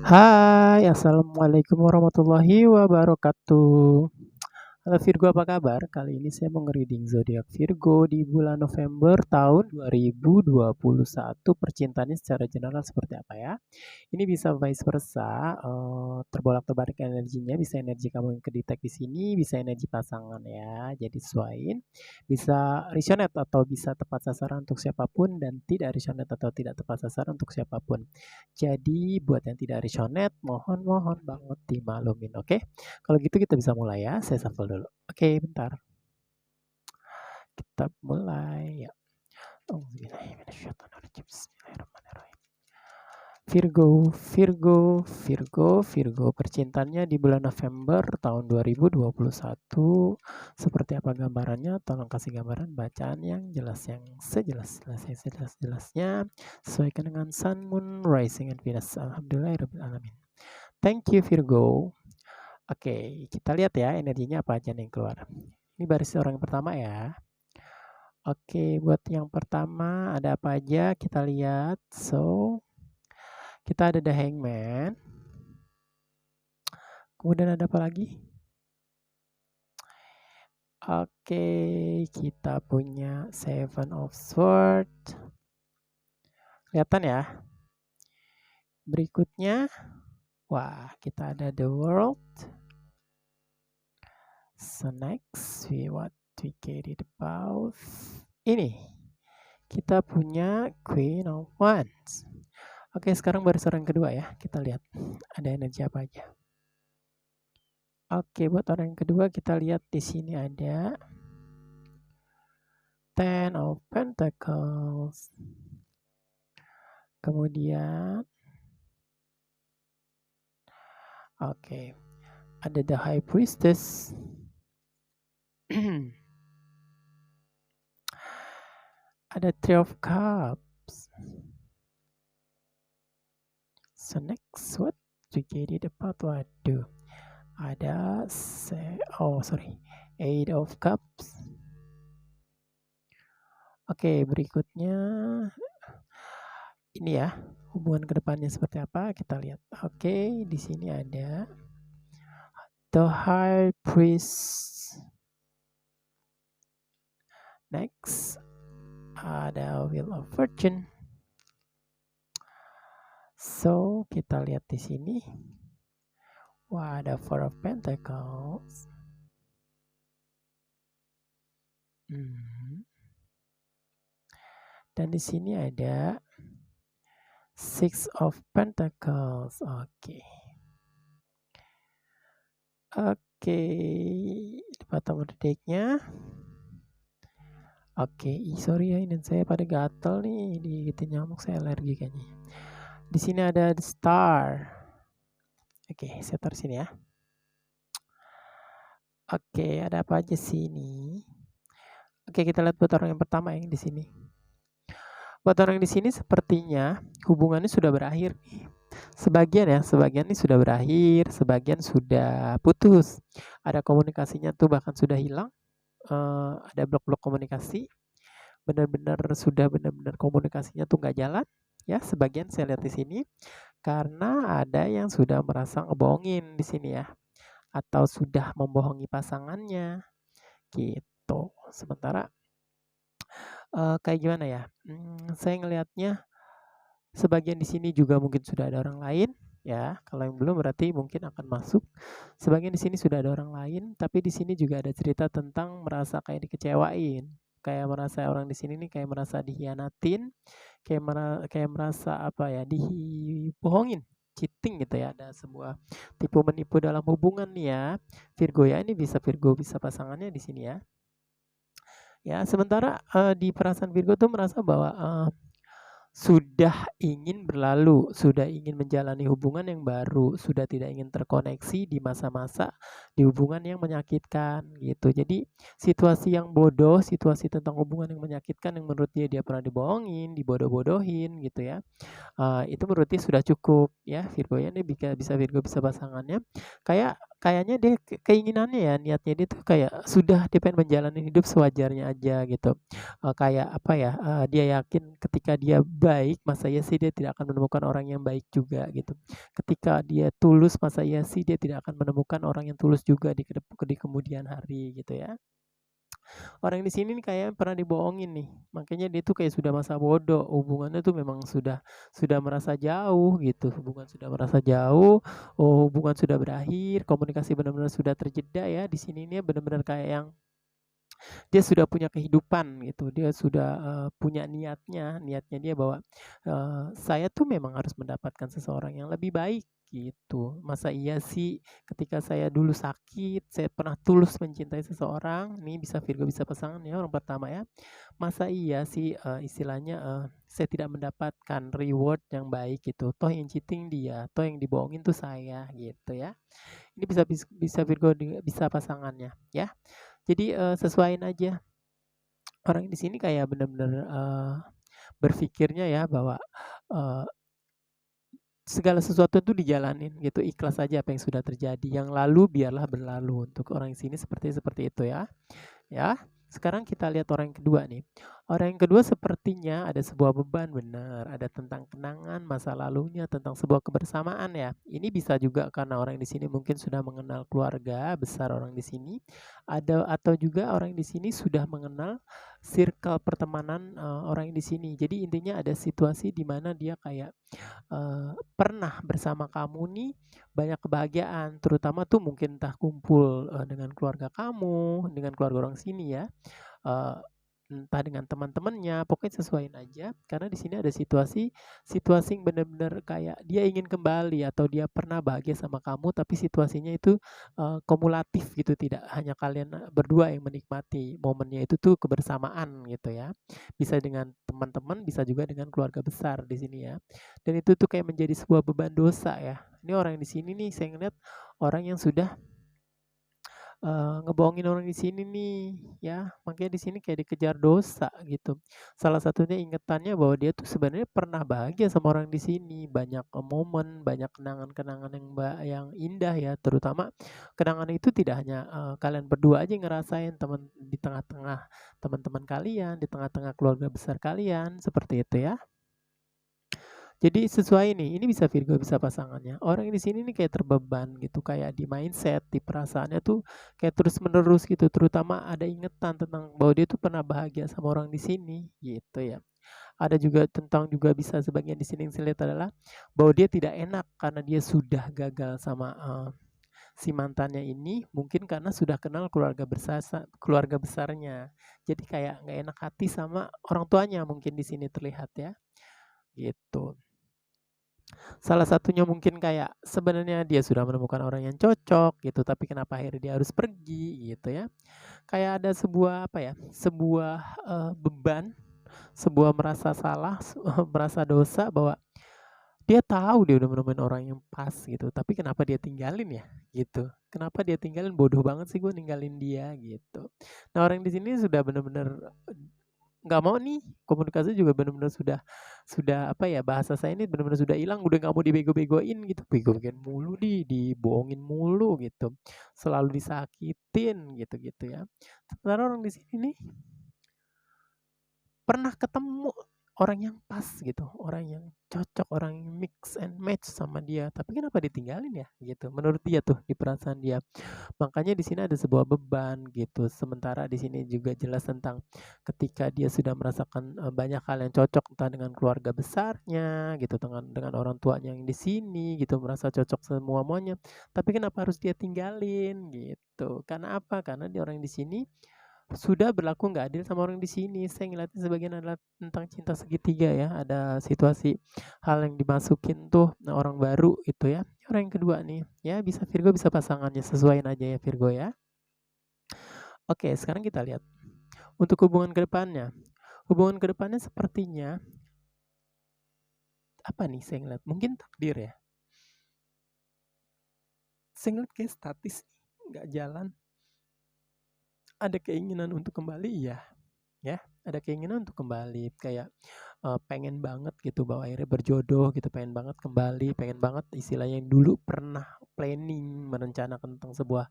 Hai, assalamualaikum warahmatullahi wabarakatuh. Halo Virgo, apa kabar? Kali ini saya mau nge-reading zodiak Virgo di bulan November tahun 2021. Percintaannya secara general seperti apa ya? Ini bisa vice versa, terbolak-balik energinya, bisa energi kamu yang kedetek di sini, bisa energi pasangan ya. Jadi sesuaiin, bisa resonate atau bisa tepat sasaran untuk siapapun dan tidak resonate atau tidak tepat sasaran untuk siapapun. Jadi buat yang tidak resonate, mohon banget dimaklumin, oke? Kalau gitu kita bisa mulai ya. Saya shuffle dulu. Oke, bentar. Kita mulai ya. Bismillahirrahmanirrahim. Virgo. Percintaannya di bulan November tahun 2021. Seperti apa gambarannya? Tolong kasih gambaran bacaan yang jelas, yang sejelas-jelasnya. Sesuaikan dengan Sun, Moon, Rising, and Venus. Alhamdulillahirrahmanirrahim. Thank you Virgo. Oke, kita lihat ya energinya apa aja nih yang keluar. Ini baris orang yang pertama ya. Oke, buat yang pertama ada apa aja kita lihat. So, kita ada The Hangman. Kemudian ada apa lagi? Oke, kita punya Seven of Swords. Kelihatan ya? Berikutnya, wah, kita ada The World. So next, what we get it about. Ini, kita punya Queen of Wands. Oke, sekarang baris orang kedua ya. Kita lihat ada energi apa aja. Oke, buat orang yang kedua kita lihat di sini ada Ten of Pentacles. Kemudian oke, ada The High Priestess. Ada Three of Cups. So next, what we get it about? Waduh, ada Eight of Cups. Oke, berikutnya ini ya, hubungan kedepannya seperti apa kita lihat. Oke, di sini ada The High Priest. Next, ada Wheel of Fortune. So, kita lihat di sini. Wah, ada Four of Pentacles. Dan di sini ada Six of Pentacles. Oke. Di bottom of the deck-nya. Oke, sorry ya, ini saya pada gatel nih, digigit nyamuk, saya alergi kayaknya. Di sini ada The Star. Oke, saya taruh sini ya. Oke, ada apa aja sih ini? Oke, kita lihat buat orang yang pertama yang di sini. Buat orang yang di sini sepertinya hubungannya sudah berakhir nih. Sebagian ini sudah berakhir, sebagian sudah putus. Ada komunikasinya tuh bahkan sudah hilang. Ada blok-blok komunikasi. Benar-benar komunikasinya tuh nggak jalan. Ya, sebagian saya lihat di sini karena ada yang sudah merasa ngebohongin di sini ya, atau sudah membohongi pasangannya gitu. Sementara kayak gimana ya? Saya ngelihatnya sebagian di sini juga mungkin sudah ada orang lain ya. Kalau yang belum berarti mungkin akan masuk. Sebagian di sini sudah ada orang lain, tapi di sini juga ada cerita tentang merasa kayak dikecewain. Kayak merasa orang di sini nih kayak merasa dihianatin, kayak merasa apa ya, dibohongin, cheating gitu ya. Ada sebuah tipu menipu dalam hubungan nih ya. Virgo ya, ini bisa Virgo bisa pasangannya di sini ya. Ya, sementara di perasaan Virgo tuh merasa bahwa sudah ingin berlalu, sudah ingin menjalani hubungan yang baru, sudah tidak ingin terkoneksi di masa-masa di hubungan yang menyakitkan gitu. Jadi situasi yang bodoh, situasi tentang hubungan yang menyakitkan yang menurut dia pernah dibohongin, dibodoh-bodohin gitu ya. Itu menurut dia sudah cukup ya. Virgo ya, ini bisa Virgo bisa pasangannya kayak kayaknya dia keinginannya ya, niatnya dia tuh kayak sudah dia pengen menjalani hidup sewajarnya aja gitu. Kayak apa ya, dia yakin ketika dia baik, masa iya sih dia tidak akan menemukan orang yang baik juga gitu. Ketika dia tulus, masa iya sih dia tidak akan menemukan orang yang tulus juga di kemudian hari gitu ya. Orang di sini nih kayaknya pernah dibohongin nih, makanya dia tuh kayak sudah masa bodoh, hubungannya tuh memang sudah merasa jauh gitu, hubungan sudah merasa jauh, hubungan sudah berakhir, komunikasi benar-benar sudah terjeda ya. Di sini nih benar-benar kayak yang dia sudah punya kehidupan gitu, dia sudah, punya niatnya dia bahwa, saya tuh memang harus mendapatkan seseorang yang lebih baik gitu. Masa iya sih ketika saya dulu sakit, saya pernah tulus mencintai seseorang, ini bisa Virgo bisa pasangan ya orang pertama ya. Masa iya sih, istilahnya, saya tidak mendapatkan reward yang baik gitu, toh yang cheating dia, toh yang dibohongin tuh saya gitu ya. Ini bisa Virgo bisa pasangannya ya. Jadi, sesuaiin aja. Orang di sini kayak bener-bener, berpikirnya ya bahwa, eee, segala sesuatu itu dijalanin gitu, ikhlas aja apa yang sudah terjadi, yang lalu biarlah berlalu. Untuk orang di sini seperti itu ya. Ya, sekarang kita lihat orang yang kedua nih. Orang yang kedua sepertinya ada sebuah beban, benar. Ada tentang kenangan masa lalunya, tentang sebuah kebersamaan ya. Ini bisa juga karena orang di sini mungkin sudah mengenal keluarga besar orang di sini. Ada atau juga orang di sini sudah mengenal circle pertemanan orang di sini. Jadi intinya ada situasi di mana dia kayak pernah bersama kamu nih banyak kebahagiaan, terutama tuh mungkin entah kumpul, dengan keluarga kamu, dengan keluarga orang sini ya, eee, entah dengan teman-temannya, pokoknya sesuaiin aja karena di sini ada situasi yang benar-benar kayak dia ingin kembali atau dia pernah bahagia sama kamu tapi situasinya itu, kumulatif gitu, tidak hanya kalian, berdua yang menikmati momennya itu tuh kebersamaan gitu ya. Bisa dengan teman-teman, bisa juga dengan keluarga besar di sini ya. Dan itu tuh kayak menjadi sebuah beban dosa ya. Ini orang di sini nih saya ngeliat orang yang sudah ngebohongin orang di sini nih ya, makanya di sini kayak dikejar dosa gitu. Salah satunya ingetannya bahwa dia tuh sebenarnya pernah bahagia sama orang di sini, banyak, momen, banyak kenangan-kenangan yang indah ya, terutama kenangan itu tidak hanya, kalian berdua aja yang ngerasain, di tengah-tengah teman-teman kalian, di tengah-tengah keluarga besar kalian, seperti itu ya. Jadi sesuai nih, ini bisa Virgo, bisa pasangannya. Orang di sini nih kayak terbeban gitu, kayak di mindset, di perasaannya tuh kayak terus-menerus gitu, terutama ada ingetan tentang bahwa dia tuh pernah bahagia sama orang di sini, gitu ya. Ada juga tentang juga bisa sebagian di sini yang saya lihat adalah bahwa dia tidak enak karena dia sudah gagal sama si mantannya ini, mungkin karena sudah kenal keluarga besarnya. Jadi kayak nggak enak hati sama orang tuanya mungkin di sini terlihat ya, gitu. Salah satunya mungkin kayak sebenarnya dia sudah menemukan orang yang cocok gitu, tapi kenapa akhirnya dia harus pergi gitu ya. Kayak ada sebuah apa ya, sebuah beban, sebuah merasa salah, merasa dosa bahwa dia tahu dia udah menemukan orang yang pas gitu, tapi kenapa dia tinggalin ya gitu. Kenapa dia tinggalin, bodoh banget sih gue ninggalin dia gitu. Nah orang di sini sudah benar-benar nggak mau nih, komunikasi juga benar-benar sudah apa ya, bahasa saya ini benar-benar sudah hilang, udah nggak mau dibego-begoin gitu, bego-begoin mulu dibohongin mulu gitu, selalu disakitin gitu-gitu ya. Sementara orang di sini nih pernah ketemu orang yang pas gitu, orang yang cocok, orang yang mix and match sama dia, tapi kenapa ditinggalin ya gitu, menurut dia tuh di perasaan dia. Makanya di sini ada sebuah beban gitu. Sementara di sini juga jelas tentang ketika dia sudah merasakan banyak hal yang cocok entah dengan keluarga besarnya gitu, dengan orang tuanya yang di sini gitu, merasa cocok semuanya. Tapi kenapa harus dia tinggalin gitu? Karena apa? Karena dia orang di sini sudah berlaku nggak adil sama orang di sini. Saya ngeliatnya sebagian adalah tentang cinta segitiga ya. Ada situasi hal yang dimasukin tuh orang baru itu ya. Orang yang kedua nih, ya bisa Virgo bisa pasangannya, sesuaiin aja ya Virgo ya. Oke, sekarang kita lihat untuk hubungan kedepannya. Hubungan kedepannya sepertinya apa nih saya ngeliat? Mungkin takdir ya. Saya ngeliat kayak statis nih, nggak jalan. Ada keinginan untuk kembali ya, ada keinginan untuk kembali kayak pengen banget gitu bahwa akhirnya berjodoh gitu, pengen banget kembali, pengen banget istilahnya yang dulu pernah planning, merencanakan tentang sebuah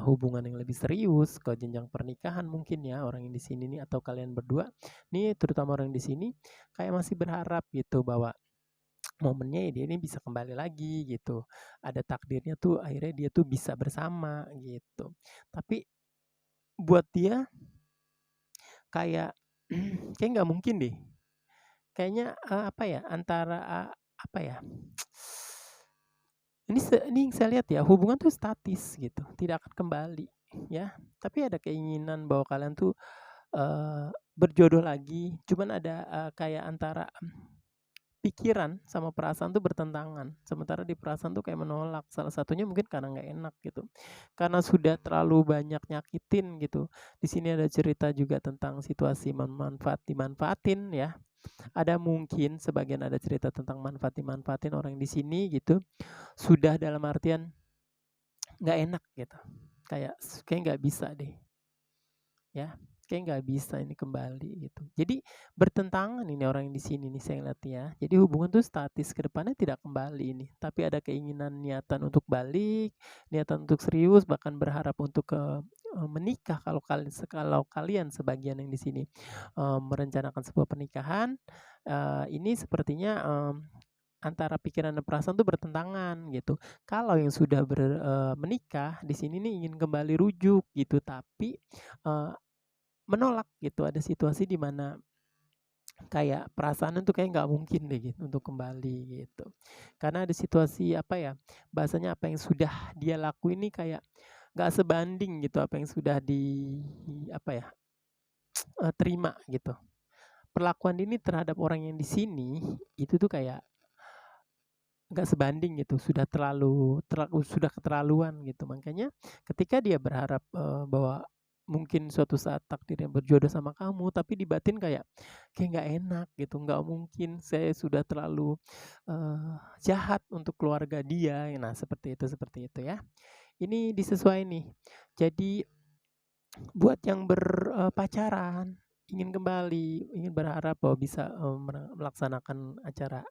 hubungan yang lebih serius ke jenjang pernikahan mungkin ya orang yang di sini nih atau kalian berdua nih terutama orang di sini kayak masih berharap gitu bahwa momennya ya dia ini bisa kembali lagi gitu. Ada takdirnya tuh akhirnya dia tuh bisa bersama gitu. Tapi buat dia kayak kayak nggak mungkin deh. Kayaknya apa ya antara apa ya? Ini saya lihat ya hubungan tuh statis gitu, tidak akan kembali ya. Tapi ada keinginan bahwa kalian tuh berjodoh lagi, cuman ada kayak antara pikiran sama perasaan tuh bertentangan. Sementara di perasaan tuh kayak menolak. Salah satunya mungkin karena nggak enak gitu. Karena sudah terlalu banyak nyakitin gitu. Di sini ada cerita juga tentang situasi dimanfaatin ya. Ada mungkin sebagian ada cerita tentang manfaat dimanfaatin orang di sini gitu. Sudah dalam artian nggak enak gitu. Kayak nggak bisa deh. Ya, kayak nggak bisa ini kembali gitu. Jadi bertentangan ini orang yang di sini nih saya lihat ya. Jadi hubungan tuh statis ke depannya tidak kembali ini, tapi ada keinginan niatan untuk balik, niatan untuk serius bahkan berharap untuk menikah kalau kalian sebagian yang di sini merencanakan sebuah pernikahan. Ini sepertinya antara pikiran dan perasaan tuh bertentangan gitu. Kalau yang sudah menikah di sini nih ingin kembali rujuk gitu, tapi menolak gitu. Ada situasi di mana kayak perasaan itu kayak nggak mungkin deh gitu untuk kembali gitu. Karena ada situasi apa ya, bahasanya apa yang sudah dia lakuin ini kayak nggak sebanding gitu apa yang sudah apa ya terima gitu. Perlakuan ini terhadap orang yang di sini itu tuh kayak nggak sebanding gitu, sudah keterlaluan gitu. Makanya ketika dia berharap bahwa mungkin suatu saat takdirnya berjodoh sama kamu, tapi di batin kayak nggak enak gitu, nggak mungkin saya sudah terlalu jahat untuk keluarga dia. Nah seperti itu ya. Ini disesuaikan nih. Jadi buat yang berpacaran, ingin kembali, ingin berharap bahwa bisa melaksanakan acara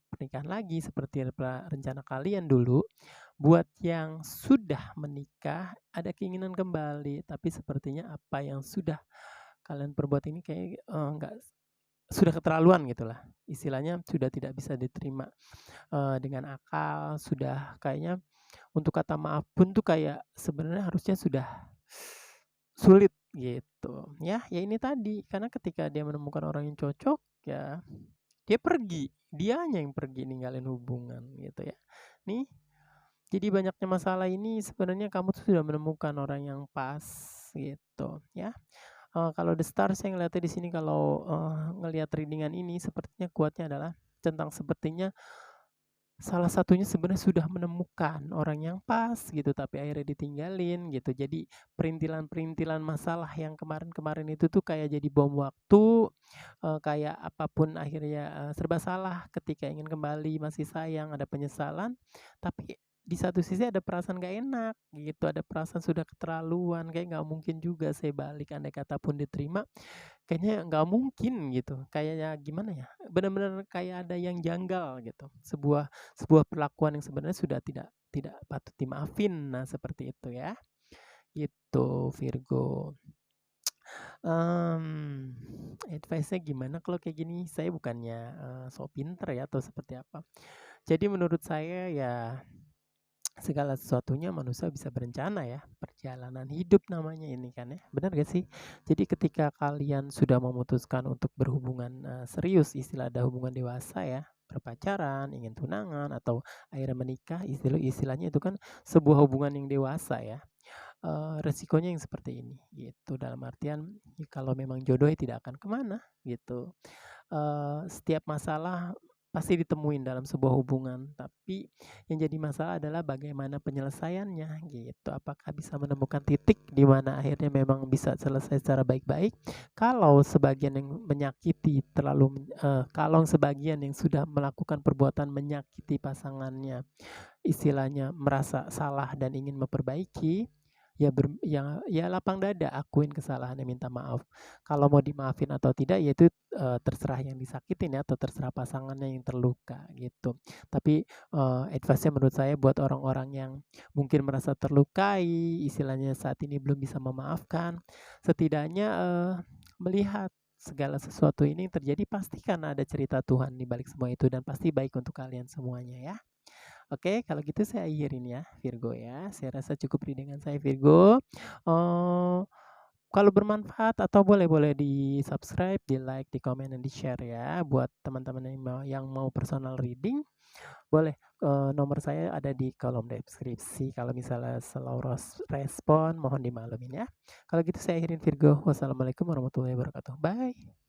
pernikahan lagi seperti rencana kalian dulu. Buat yang sudah menikah, ada keinginan kembali, tapi sepertinya apa yang sudah kalian perbuat ini kayak nggak sudah keterlaluan gitulah. Istilahnya sudah tidak bisa diterima dengan akal, sudah kayaknya untuk kata maaf pun tuh kayak sebenarnya harusnya sudah sulit gitu ya. Ya ini tadi karena ketika dia menemukan orang yang cocok ya dia pergi, dianya yang pergi ninggalin hubungan gitu ya. Nih jadi banyaknya masalah ini sebenarnya kamu tuh sudah menemukan orang yang pas gitu ya. Kalau The Star saya ngeliatnya di sini kalau ngelihat readingan ini sepertinya kuatnya adalah tentang sepertinya salah satunya sebenarnya sudah menemukan orang yang pas gitu, tapi akhirnya ditinggalin gitu. Jadi perintilan-perintilan masalah yang kemarin-kemarin itu tuh kayak jadi bom waktu, kayak apapun akhirnya serba salah ketika ingin kembali, masih sayang, ada penyesalan, tapi di satu sisi ada perasaan gak enak gitu, ada perasaan sudah keterlaluan, kayak nggak mungkin juga saya balik, andai kata pun diterima, kayaknya nggak mungkin gitu. Kayaknya gimana ya, benar-benar kayak ada yang janggal gitu. Sebuah perlakuan yang sebenarnya sudah tidak patut dimaafin. Nah, seperti itu ya. Gitu, Virgo. Advice-nya gimana kalau kayak gini? Saya bukannya so pinter ya atau seperti apa. Jadi menurut saya ya segala sesuatunya manusia bisa berencana ya. Perjalanan hidup namanya ini kan ya. Benar gak sih? Jadi ketika kalian sudah memutuskan untuk berhubungan serius, istilah ada hubungan dewasa ya, berpacaran, ingin tunangan atau akhirnya menikah, istilahnya itu kan sebuah hubungan yang dewasa ya. Resikonya yang seperti ini gitu. Dalam artian kalau memang jodoh tidak akan kemana gitu. Setiap masalah pasti ditemuin dalam sebuah hubungan, tapi yang jadi masalah adalah bagaimana penyelesaiannya gitu. Apakah bisa menemukan titik di mana akhirnya memang bisa selesai secara baik-baik? Kalau sebagian yang menyakiti kalau sebagian yang sudah melakukan perbuatan menyakiti pasangannya, istilahnya merasa salah dan ingin memperbaiki, ya lapang dada, akuin kesalahannya, minta maaf. Kalau mau dimaafin atau tidak ya itu, terserah yang disakitin ya atau terserah pasangannya yang terluka gitu. Tapi, advice-nya menurut saya buat orang-orang yang mungkin merasa terlukai, istilahnya saat ini belum bisa memaafkan, setidaknya, melihat segala sesuatu ini terjadi pasti karena ada cerita Tuhan di balik semua itu dan pasti baik untuk kalian semuanya ya. Oke, kalau gitu saya akhirin ya, Virgo ya. Saya rasa cukup dengan saya Virgo. Kalau bermanfaat atau boleh di-subscribe, di-like, di-komen, dan di-share ya. Buat teman-teman yang mau personal reading, boleh, nomor saya ada di kolom deskripsi. Kalau misalnya slow respon, mohon dimaklumin ya. Kalau gitu saya akhirin Virgo. Wassalamualaikum warahmatullahi wabarakatuh. Bye.